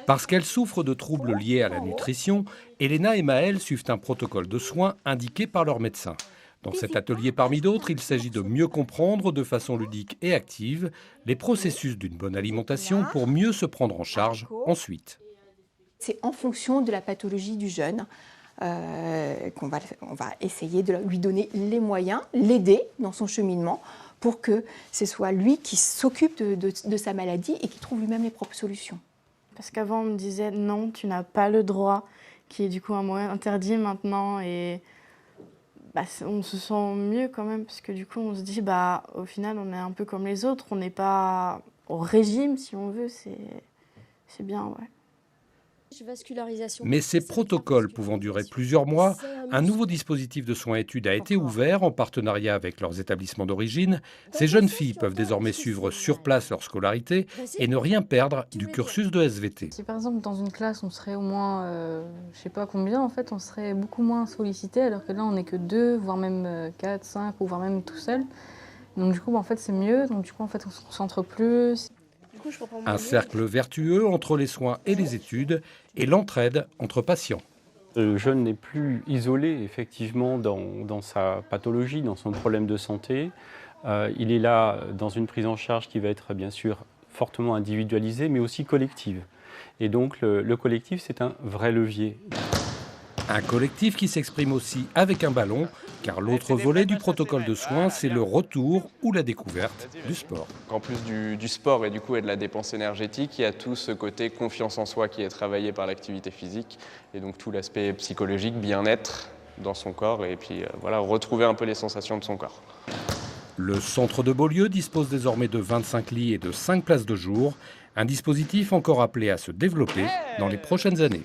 Parce qu'elle souffre de troubles liés à la nutrition, Elena et Maëlle suivent un protocole de soins indiqué par leur médecin. Dans cet atelier parmi d'autres, il s'agit de mieux comprendre de façon ludique et active les processus d'une bonne alimentation pour mieux se prendre en charge ensuite. C'est en fonction de la pathologie du jeune qu'on va essayer de lui donner les moyens, l'aider dans son cheminement pour que ce soit lui qui s'occupe de sa maladie et qui trouve lui-même les propres solutions. Parce qu'avant, on me disait non, tu n'as pas le droit, qui est du coup un mot interdit maintenant. Et on se sent mieux quand même, parce que du coup, on se dit, au final, on est un peu comme les autres. On n'est pas au régime, si on veut, c'est bien, ouais. Mais ces protocoles pouvant durer plusieurs mois, un nouveau dispositif de soins-études a été ouvert en partenariat avec leurs établissements d'origine. Ces jeunes filles peuvent désormais suivre sur place leur scolarité et ne rien perdre du cursus de SVT. Si par exemple dans une classe on serait au moins, je sais pas combien, en fait on serait beaucoup moins sollicité, alors que là on n'est que 2, voire même 4, 5, ou voire même tout seul. Donc du coup en fait c'est mieux, donc du coup en fait on se concentre plus. Un cercle vertueux entre les soins et les études et l'entraide entre patients. Le jeune n'est plus isolé effectivement dans sa pathologie, dans son problème de santé. Il est là dans une prise en charge qui va être bien sûr fortement individualisée mais aussi collective. Et donc le collectif c'est un vrai levier. Un collectif qui s'exprime aussi avec un ballon, car l'autre volet du protocole de soins, c'est le retour ou la découverte du sport. En plus du sport et du coup et de la dépense énergétique, il y a tout ce côté confiance en soi qui est travaillé par l'activité physique et donc tout l'aspect psychologique, bien-être dans son corps et puis retrouver un peu les sensations de son corps. Le centre de Beaulieu dispose désormais de 25 lits et de 5 places de jour, un dispositif encore appelé à se développer dans les prochaines années.